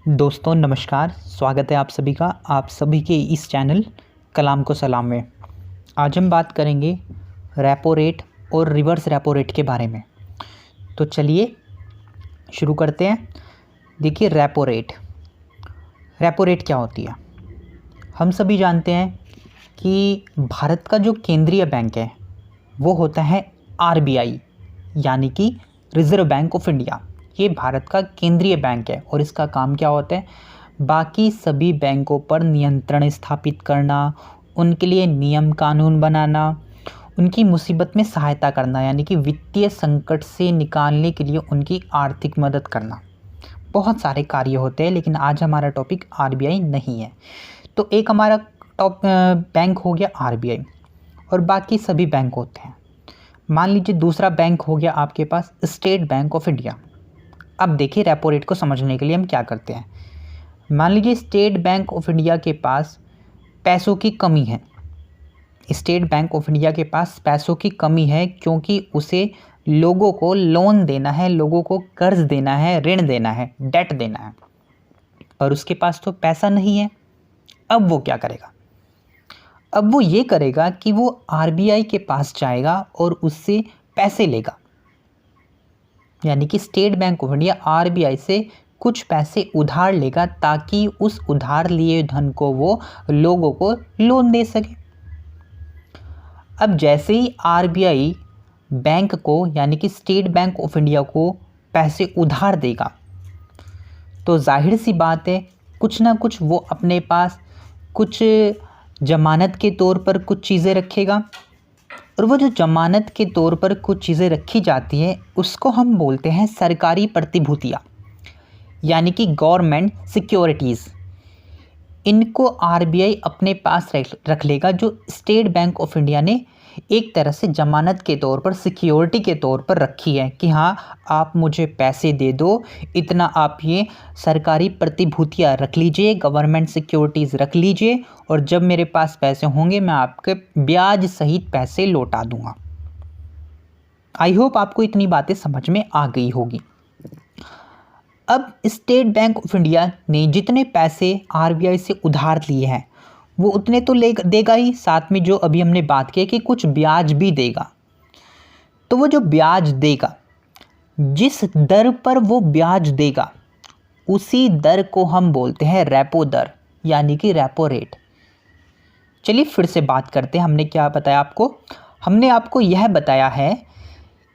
दोस्तों नमस्कार। स्वागत है आप सभी का आप सभी के इस चैनल कलाम को सलाम में। आज हम बात करेंगे रेपो रेट और रिवर्स रेपो रेट के बारे में। तो चलिए शुरू करते हैं। देखिए रेपो रेट क्या होती है। हम सभी जानते हैं कि भारत का जो केंद्रीय बैंक है वो होता है आरबीआई, यानी कि रिज़र्व बैंक ऑफ इंडिया। ये भारत का केंद्रीय बैंक है और इसका काम क्या होता है, बाकी सभी बैंकों पर नियंत्रण स्थापित करना, उनके लिए नियम कानून बनाना, उनकी मुसीबत में सहायता करना, यानी कि वित्तीय संकट से निकालने के लिए उनकी आर्थिक मदद करना। बहुत सारे कार्य होते हैं, लेकिन आज हमारा टॉपिक आरबीआई नहीं है। तो एक हमारा बैंक हो गया आरबीआई और बाकी सभी बैंक होते हैं। मान लीजिए दूसरा बैंक हो गया आपके पास स्टेट बैंक ऑफ इंडिया। अब देखिए रेपो रेट को समझने के लिए हम क्या करते हैं। मान लीजिए स्टेट बैंक ऑफ इंडिया के पास पैसों की कमी है। स्टेट बैंक ऑफ इंडिया के पास पैसों की कमी है क्योंकि उसे लोगों को लोन देना है, लोगों को कर्ज देना है, ऋण देना है, डेट देना है, और उसके पास तो पैसा नहीं है। अब वो क्या करेगा? अब वो ये करेगा कि वो आरबीआई के पास जाएगा और उससे पैसे लेगा, यानी कि state bank of India RBI से कुछ पैसे उधार लेगा ताकि उस उधार लिए धन को वो लोगों को लोन दे सके। अब जैसे ही आरबीआई बैंक को, यानी कि स्टेट बैंक ऑफ इंडिया को पैसे उधार देगा, तो जाहिर सी बात है कुछ ना कुछ वो अपने पास कुछ जमानत के तौर पर कुछ चीज़ें रखेगा, और वो जो जमानत के तौर पर कुछ चीज़ें रखी जाती है उसको हम बोलते हैं सरकारी प्रतिभूतियाँ, यानी कि गवर्नमेंट सिक्योरिटीज़। इनको आरबीआई अपने पास रख लेगा, जो स्टेट बैंक ऑफ इंडिया ने एक तरह से जमानत के तौर पर, सिक्योरिटी के तौर पर रखी है कि हाँ आप मुझे पैसे दे दो, इतना आप ये सरकारी प्रतिभूतियाँ रख लीजिए, गवर्नमेंट सिक्योरिटीज़ रख लीजिए, और जब मेरे पास पैसे होंगे मैं आपके ब्याज सहित पैसे लौटा दूंगा। आई होप आपको इतनी बातें समझ में आ गई होगी। अब स्टेट बैंक ऑफ इंडिया ने जितने पैसे आरबीआई से उधार लिए हैं वो उतने तो देगा ही, साथ में जो अभी हमने बात की कि कुछ ब्याज भी देगा। तो वो जो ब्याज देगा, जिस दर पर वो ब्याज देगा उसी दर को हम बोलते हैं रेपो दर, यानी कि रेपो रेट। चलिए फिर से बात करते हैं। हमने क्या बताया आपको? हमने आपको यह बताया है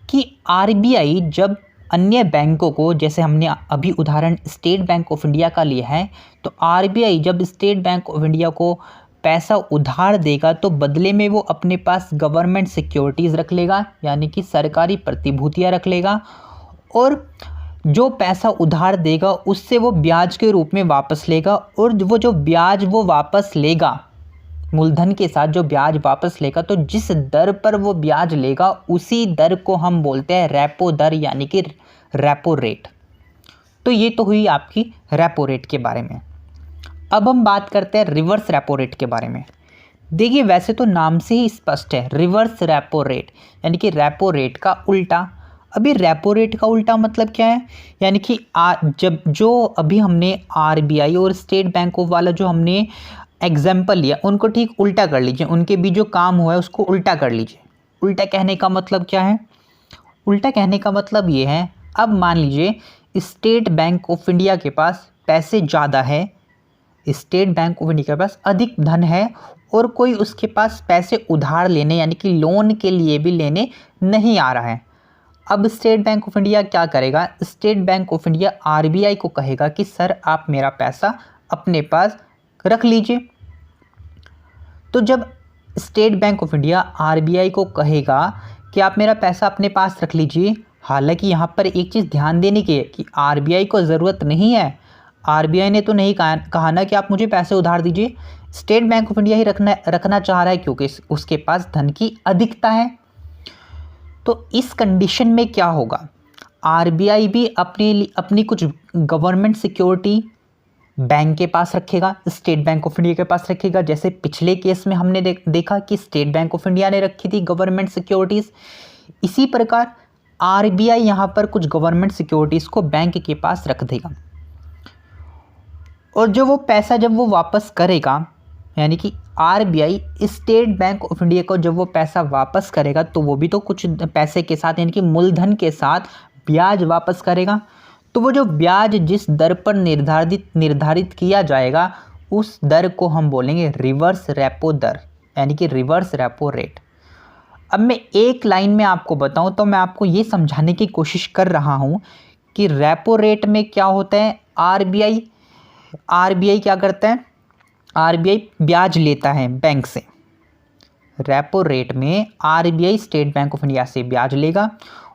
कि आरबीआई जब अन्य बैंकों को, जैसे हमने अभी उदाहरण स्टेट बैंक ऑफ इंडिया का लिया है, तो आरबीआई जब स्टेट बैंक ऑफ इंडिया को पैसा उधार देगा तो बदले में वो अपने पास गवर्नमेंट सिक्योरिटीज़ रख लेगा, यानी कि सरकारी प्रतिभूतियाँ रख लेगा, और जो पैसा उधार देगा उससे वो ब्याज के रूप में वापस लेगा, और वो जो ब्याज वो वापस लेगा, मूलधन के साथ जो ब्याज वापस लेगा, तो जिस दर पर वो ब्याज लेगा उसी दर को हम बोलते हैं रेपो दर, यानी कि रेपो रेट। तो ये तो हुई आपकी रेपो रेट के बारे में। अब हम बात करते हैं रिवर्स रेपो रेट के बारे में। देखिए वैसे तो नाम से ही स्पष्ट है, रिवर्स रेपो रेट, यानी कि रेपो रेट का उल्टा। अभी रेपो रेट का उल्टा मतलब क्या है? यानी कि जब जो अभी हमने आरबीआई और स्टेट बैंक ऑफ वाला जो हमने एग्जाम्पल लिया, उनको ठीक उल्टा कर लीजिए, उनके भी जो काम हुआ है उसको उल्टा कर लीजिए। उल्टा कहने का मतलब क्या है? उल्टा कहने का मतलब ये है, अब मान लीजिए स्टेट बैंक ऑफ इंडिया के पास पैसे ज़्यादा है, स्टेट बैंक ऑफ इंडिया के पास अधिक धन है, और कोई उसके पास पैसे उधार लेने, यानी कि लोन के लिए भी लेने नहीं आ रहा है। अब स्टेट बैंक ऑफ इंडिया क्या करेगा? State bank of India RBI को कहेगा कि सर आप मेरा पैसा अपने पास रख लीजिए। तो जब state bank of India RBI को कहेगा कि आप मेरा पैसा अपने पास रख लीजिए, हालांकि यहाँ पर एक चीज़ ध्यान देने की है कि आरबीआई को ज़रूरत नहीं है, आरबीआई ने तो नहीं कहा ना कि आप मुझे पैसे उधार दीजिए। स्टेट बैंक ऑफ इंडिया ही रखना चाह रहा है क्योंकि उसके पास धन की अधिकता है। तो इस कंडीशन में क्या होगा? आरबीआई भी अपनी कुछ गवर्नमेंट सिक्योरिटी बैंक के पास रखेगा, स्टेट बैंक ऑफ इंडिया के पास रखेगा। जैसे पिछले केस में हमने देखा कि स्टेट बैंक ऑफ इंडिया ने रखी थी गवर्नमेंट सिक्योरिटीज़, इसी प्रकार आरबीआई यहाँ पर कुछ गवर्नमेंट सिक्योरिटीज़ को बैंक के पास रख देगा। और जो वो पैसा जब वो वापस करेगा, यानी कि RBI state bank of India को जब वो पैसा वापस करेगा तो वो भी तो कुछ पैसे के साथ, यानी कि मूलधन के साथ ब्याज वापस करेगा। तो वो जो ब्याज जिस दर पर निर्धारित किया जाएगा उस दर को हम बोलेंगे रिवर्स रेपो दर, यानी कि रिवर्स रेपो रेट। अब मैं एक लाइन में आपको बताऊं तो मैं आपको ये समझाने की कोशिश कर रहा हूं कि रेपो रेट में क्या होता है। आरबीआई क्या करता है, आरबीआई ब्याज लेता है बैंक से। रेपो रेट में RBI state bank of India से ब्याज लेगा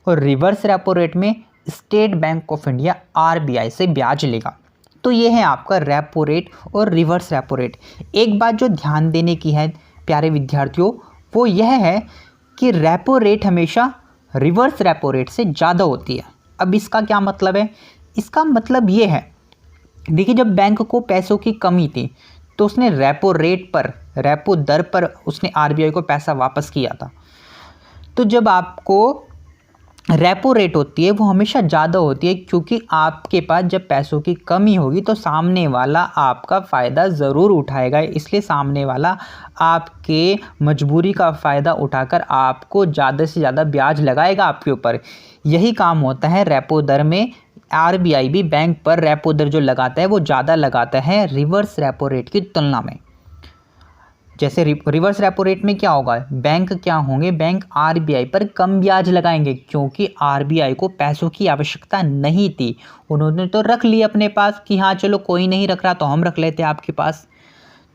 और रिवर्स रेपो रेट में state bank of India RBI से ब्याज लेगा। तो ये है आपका रेपो रेट और रिवर्स रेपो रेट। एक बात जो ध्यान देने की है प्यारे विद्यार्थियों, वो यह है कि रेपो रेट हमेशा रिवर्स रेपो रेट से ज़्यादा होती है। अब इसका क्या मतलब है, इसका मतलब ये है, देखिए जब बैंक को पैसों की कमी थी तो उसने रेपो रेट पर, रेपो दर पर उसने आरबीआई को पैसा वापस किया था। तो जब आपको रेपो रेट होती है वो हमेशा ज़्यादा होती है, क्योंकि आपके पास जब पैसों की कमी होगी तो सामने वाला आपका फ़ायदा ज़रूर उठाएगा, इसलिए सामने वाला आपके मजबूरी का फ़ायदा उठाकर आपको ज़्यादा से ज़्यादा ब्याज लगाएगा आपके ऊपर। यही काम होता है रेपो दर में। आरबीआई भी बैंक पर रेपो दर जो लगाता है वो ज़्यादा लगाता है रिवर्स रेपो रेट की तुलना में। जैसे रिवर्स रेपो रेट में क्या होगा, बैंक क्या होंगे, बैंक आरबीआई पर कम ब्याज लगाएंगे, क्योंकि आरबीआई को पैसों की आवश्यकता नहीं थी। उन्होंने तो रख लिए अपने पास कि हाँ चलो कोई नहीं रख रहा तो हम रख लेते हैं आपके पास।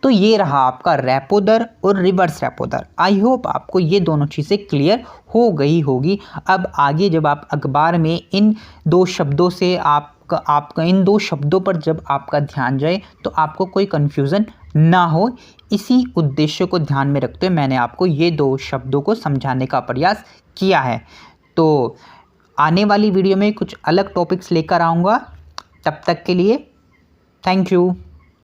तो ये रहा आपका रेपो दर और रिवर्स रेपो दर। आई होप आपको ये दोनों चीज़ें क्लियर हो गई होगी। अब आगे जब आप अखबार में इन दो शब्दों से आपका इन दो शब्दों पर जब आपका ध्यान जाए तो आपको कोई कन्फ्यूज़न ना हो, इसी उद्देश्य को ध्यान में रखते हुए मैंने आपको ये दो शब्दों को समझाने का प्रयास किया है। तो आने वाली वीडियो में कुछ अलग टॉपिक्स लेकर आऊँगा। तब तक के लिए थैंक यू।